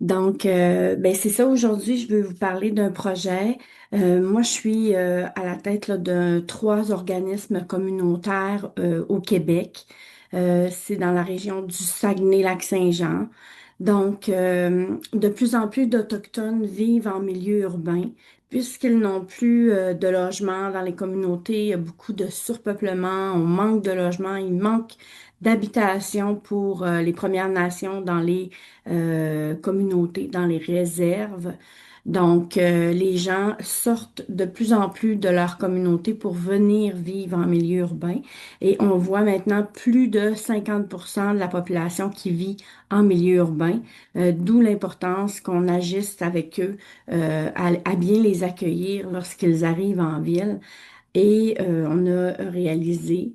Ben c'est ça, aujourd'hui, je veux vous parler d'un projet. Moi, je suis à la tête là, de trois organismes communautaires au Québec. C'est dans la région du Saguenay-Lac-Saint-Jean. De plus en plus d'Autochtones vivent en milieu urbain, puisqu'ils n'ont plus de logement dans les communautés. Il y a beaucoup de surpeuplement, on manque de logement, il manque d'habitation pour les Premières Nations dans les communautés, dans les réserves. Les gens sortent de plus en plus de leur communauté pour venir vivre en milieu urbain. Et on voit maintenant plus de 50% de la population qui vit en milieu urbain, d'où l'importance qu'on agisse avec eux, à bien les accueillir lorsqu'ils arrivent en ville. On a réalisé,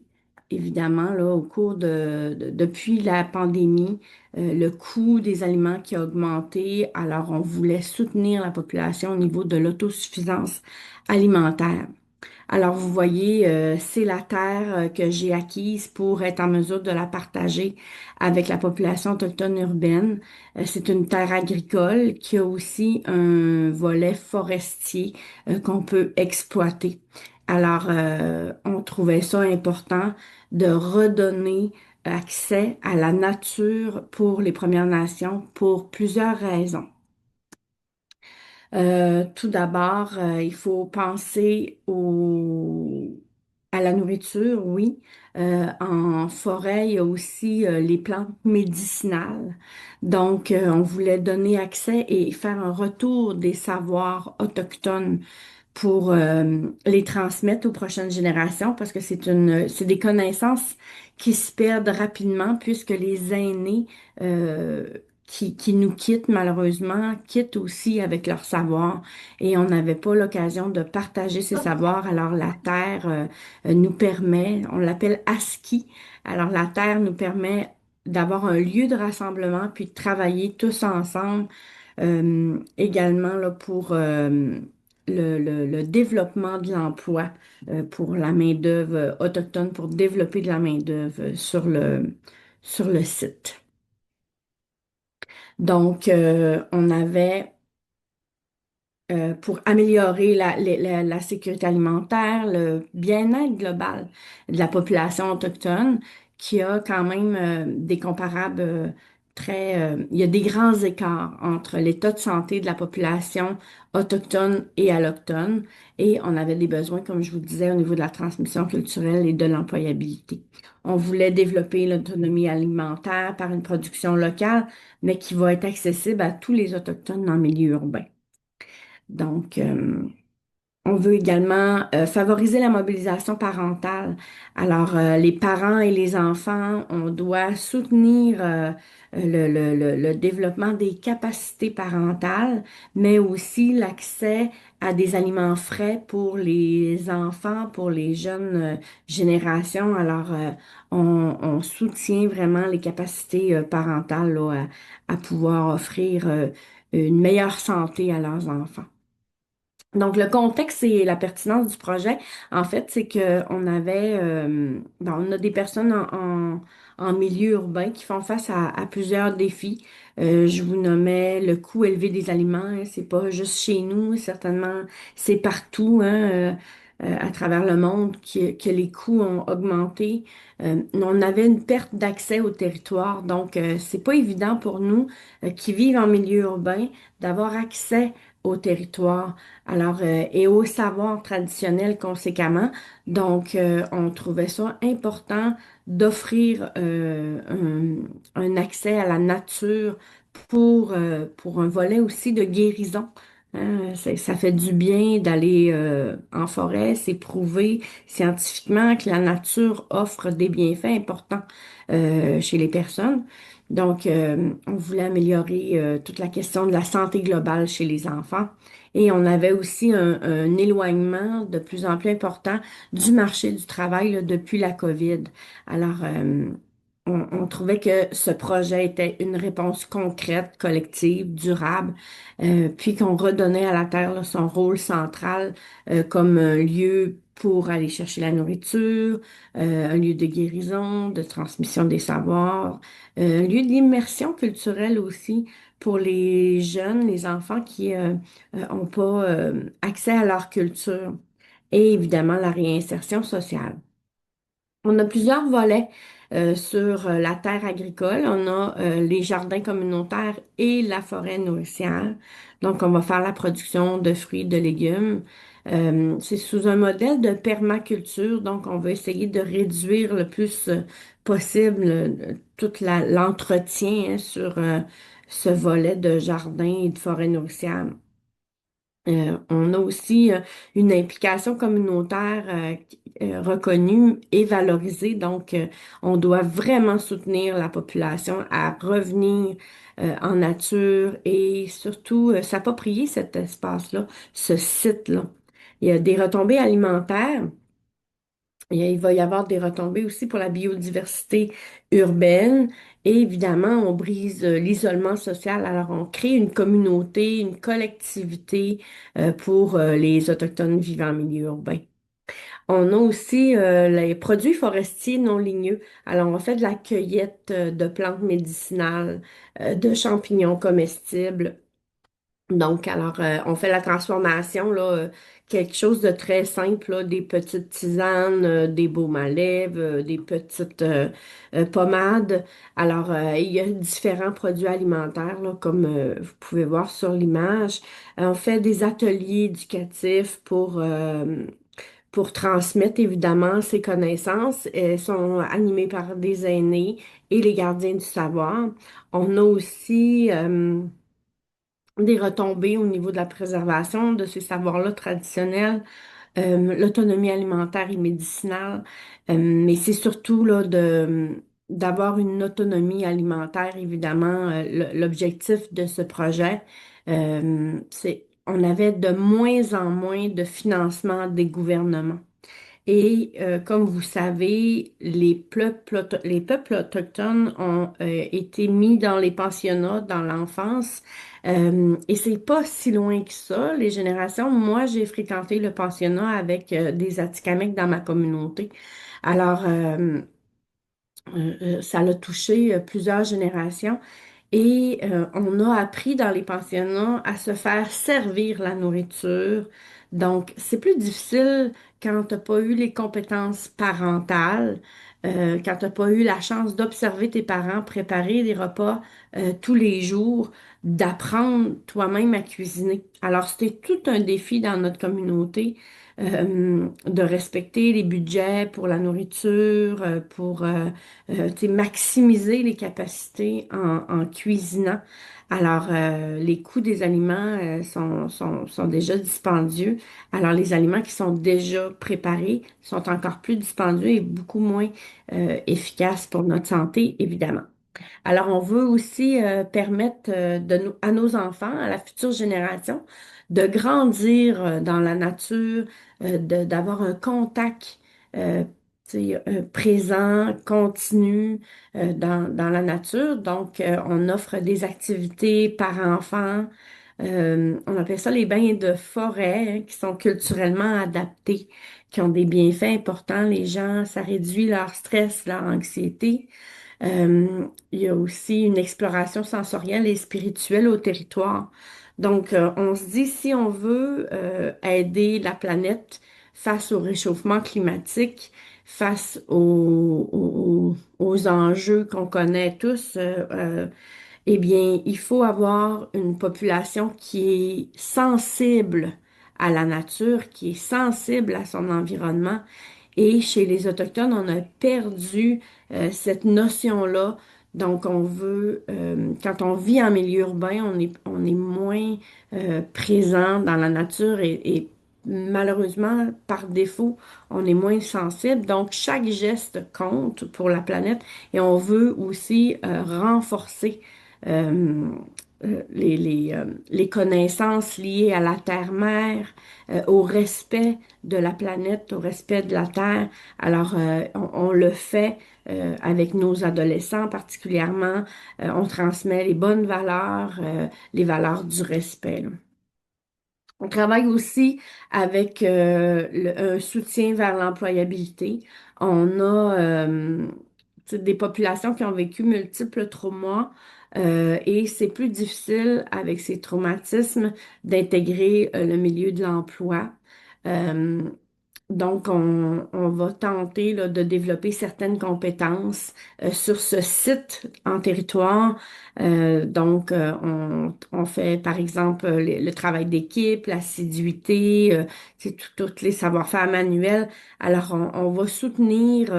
évidemment, là, au cours depuis la pandémie, le coût des aliments qui a augmenté. Alors, on voulait soutenir la population au niveau de l'autosuffisance alimentaire. Alors, vous voyez, c'est la terre que j'ai acquise pour être en mesure de la partager avec la population autochtone urbaine. C'est une terre agricole qui a aussi un volet forestier qu'on peut exploiter. On trouvait ça important de redonner accès à la nature pour les Premières Nations pour plusieurs raisons. Tout d'abord, il faut penser à la nourriture, oui. En forêt, il y a aussi les plantes médicinales. On voulait donner accès et faire un retour des savoirs autochtones pour les transmettre aux prochaines générations parce que c'est des connaissances qui se perdent rapidement puisque les aînés euh, qui nous quittent malheureusement quittent aussi avec leur savoir et on n'avait pas l'occasion de partager ces savoirs. Alors la terre nous permet, on l'appelle ASCII, alors la terre nous permet d'avoir un lieu de rassemblement puis de travailler tous ensemble également là, pour le développement de l'emploi pour la main-d'œuvre autochtone, pour développer de la main-d'œuvre sur le site. On avait pour améliorer la sécurité alimentaire, le bien-être global de la population autochtone, qui a quand même des comparables il y a des grands écarts entre l'état de santé de la population autochtone et allochtone, et on avait des besoins, comme je vous disais, au niveau de la transmission culturelle et de l'employabilité. On voulait développer l'autonomie alimentaire par une production locale, mais qui va être accessible à tous les Autochtones dans le milieu urbain. Donc, euh, on veut également favoriser la mobilisation parentale. Les parents et les enfants, on doit soutenir le développement des capacités parentales, mais aussi l'accès à des aliments frais pour les enfants, pour les jeunes générations. On soutient vraiment les capacités parentales là, à pouvoir offrir une meilleure santé à leurs enfants. Donc, le contexte et la pertinence du projet, en fait, c'est que on a des personnes en milieu urbain qui font face à plusieurs défis. Je vous nommais le coût élevé des aliments, hein, c'est pas juste chez nous, certainement, c'est partout, hein, à travers le monde que les coûts ont augmenté. On avait une perte d'accès au territoire, c'est pas évident pour nous qui vivent en milieu urbain d'avoir accès au territoire et au savoir traditionnel conséquemment. On trouvait ça important d'offrir un accès à la nature pour un volet aussi de guérison. Hein. Ça fait du bien d'aller en forêt. C'est prouvé scientifiquement que la nature offre des bienfaits importants chez les personnes. On voulait améliorer toute la question de la santé globale chez les enfants. Et on avait aussi un éloignement de plus en plus important du marché du travail là, depuis la COVID. Alors, euh, on trouvait que ce projet était une réponse concrète, collective, durable, puis qu'on redonnait à la Terre là, son rôle central comme un lieu pour aller chercher la nourriture, un lieu de guérison, de transmission des savoirs, un lieu d'immersion culturelle aussi pour les jeunes, les enfants qui n'ont pas accès à leur culture et évidemment la réinsertion sociale. On a plusieurs volets sur la terre agricole. On a les jardins communautaires et la forêt nourricière. Donc, on va faire la production de fruits, de légumes. C'est sous un modèle de permaculture. Donc, on va essayer de réduire le plus possible l'entretien hein, sur ce volet de jardin et de forêt nourricière. On a aussi une implication communautaire reconnue et valorisée. Donc, on doit vraiment soutenir la population à revenir en nature et surtout s'approprier cet espace-là, ce site-là. Il y a des retombées alimentaires. Il va y avoir des retombées aussi pour la biodiversité urbaine. Et évidemment, on brise l'isolement social. Alors, on crée une communauté, une collectivité pour les Autochtones vivant en milieu urbain. On a aussi les produits forestiers non ligneux. Alors, on fait de la cueillette de plantes médicinales, de champignons comestibles. Donc, alors, on fait la transformation, là, quelque chose de très simple, là, des petites tisanes, des baumes à lèvres, des petites pommades. Alors, il y a différents produits alimentaires, là, comme vous pouvez voir sur l'image. On fait des ateliers éducatifs pour transmettre, évidemment, ces connaissances. Elles sont animées par des aînés et les gardiens du savoir. On a aussi des retombées au niveau de la préservation de ces savoirs-là traditionnels, l'autonomie alimentaire et médicinale, mais c'est surtout là, d'avoir une autonomie alimentaire, évidemment, l'objectif de ce projet. On avait de moins en moins de financement des gouvernements. Et comme vous savez, les peuples autochtones ont été mis dans les pensionnats dans l'enfance. Et c'est pas si loin que ça, les générations. Moi, j'ai fréquenté le pensionnat avec des Atikamekw dans ma communauté. Alors, ça l'a touché plusieurs générations. Et on a appris dans les pensionnats à se faire servir la nourriture. Donc, c'est plus difficile quand tu n'as pas eu les compétences parentales, quand tu n'as pas eu la chance d'observer tes parents préparer des repas tous les jours, d'apprendre toi-même à cuisiner. Alors, c'était tout un défi dans notre communauté de respecter les budgets pour la nourriture, pour tu sais, maximiser les capacités en cuisinant. Alors, les coûts des aliments sont déjà dispendieux. Alors, les aliments qui sont déjà préparés sont encore plus dispendieux et beaucoup moins efficaces pour notre santé, évidemment. Alors, on veut aussi permettre à nos enfants, à la future génération, de grandir dans la nature, d'avoir un contact tu sais, présent, continu dans la nature. Donc, on offre des activités par enfants. On appelle ça les bains de forêt, hein, qui sont culturellement adaptés, qui ont des bienfaits importants. Les gens, ça réduit leur stress, leur anxiété. Il y a aussi une exploration sensorielle et spirituelle au territoire. Donc, on se dit, si on veut aider la planète face au réchauffement climatique, face aux enjeux qu'on connaît tous, eh bien, il faut avoir une population qui est sensible à la nature, qui est sensible à son environnement. Et chez les Autochtones, on a perdu cette notion-là. Donc, on veut, quand on vit en milieu urbain, on est moins présent dans la nature et malheureusement, par défaut, on est moins sensible. Donc, chaque geste compte pour la planète et on veut aussi renforcer euh, les connaissances liées à la terre-mère, au respect de la planète, au respect de la terre. Alors, on le fait avec nos adolescents particulièrement. On transmet les bonnes valeurs, les valeurs du respect, là. On travaille aussi avec un soutien vers l'employabilité. On a tu sais, des populations qui ont vécu multiples traumas et c'est plus difficile avec ces traumatismes d'intégrer le milieu de l'emploi. Euh, donc, on va tenter là, de développer certaines compétences sur ce site en territoire. On fait, par exemple, le travail d'équipe, l'assiduité, c'est tous les savoir-faire manuels. Alors, on va soutenir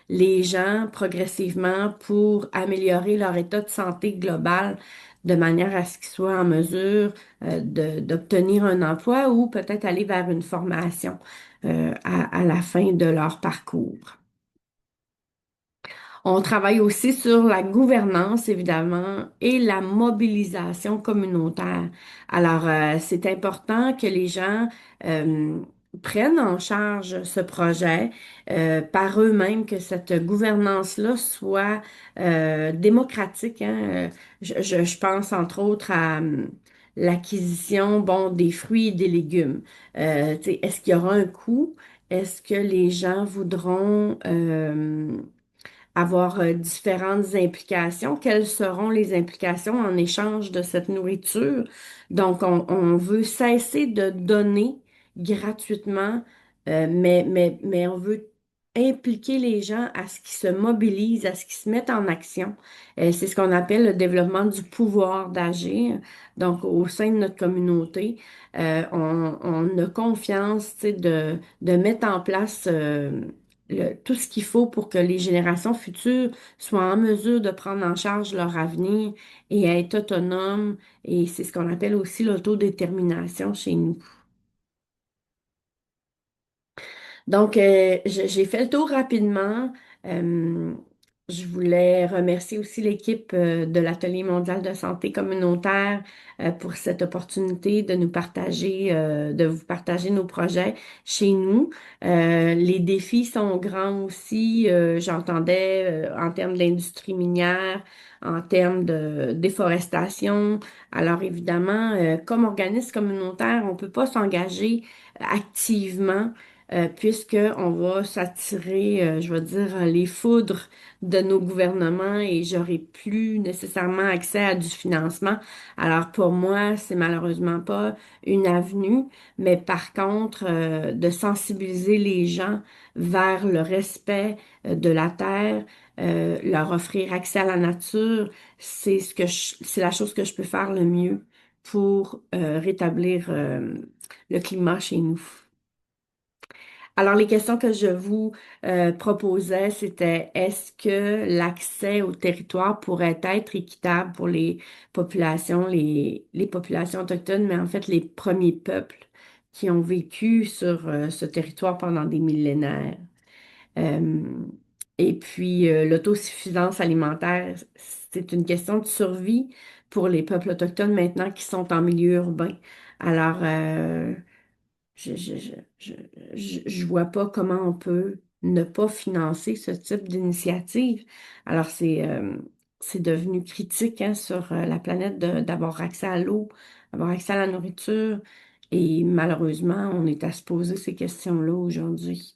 les gens progressivement pour améliorer leur état de santé global de manière à ce qu'ils soient en mesure d'obtenir un emploi ou peut-être aller vers une formation à la fin de leur parcours. On travaille aussi sur la gouvernance, évidemment, et la mobilisation communautaire. Alors, c'est important que les gens euh, prennent en charge ce projet par eux-mêmes, que cette gouvernance-là soit démocratique, hein. Je pense entre autres à l'acquisition, bon, des fruits et des légumes. Tu sais, est-ce qu'il y aura un coût? Est-ce que les gens voudront avoir différentes implications. Quelles seront les implications en échange de cette nourriture? Donc, on veut cesser de donner gratuitement, mais on veut impliquer les gens à ce qu'ils se mobilisent, à ce qu'ils se mettent en action. C'est ce qu'on appelle le développement du pouvoir d'agir. Donc, au sein de notre communauté, on a confiance, tu sais, de mettre en place tout ce qu'il faut pour que les générations futures soient en mesure de prendre en charge leur avenir et être autonomes. Et c'est ce qu'on appelle aussi l'autodétermination chez nous. Donc, j'ai fait le tour rapidement. Euh, je voulais remercier aussi l'équipe de l'Atelier mondial de santé communautaire pour cette opportunité de nous partager, de vous partager nos projets chez nous. Les défis sont grands aussi. J'entendais en termes d'industrie minière, en termes de déforestation. Alors, évidemment, comme organisme communautaire, on ne peut pas s'engager activement puisque on va s'attirer, je vais dire, les foudres de nos gouvernements et j'aurai plus nécessairement accès à du financement. Alors pour moi, c'est malheureusement pas une avenue, mais par contre, de sensibiliser les gens vers le respect de la terre, leur offrir accès à la nature, c'est la chose que je peux faire le mieux pour rétablir le climat chez nous. Alors, les questions que je vous proposais, c'était est-ce que l'accès au territoire pourrait être équitable pour les populations, les populations autochtones, mais en fait les premiers peuples qui ont vécu sur ce territoire pendant des millénaires. Euh, et puis, l'autosuffisance alimentaire, c'est une question de survie pour les peuples autochtones maintenant qui sont en milieu urbain. Alors, je, je, je, je, je vois pas comment on peut ne pas financer ce type d'initiative. Alors, c'est devenu critique hein, sur la planète d'avoir accès à l'eau, avoir accès à la nourriture. Et malheureusement, on est à se poser ces questions-là aujourd'hui.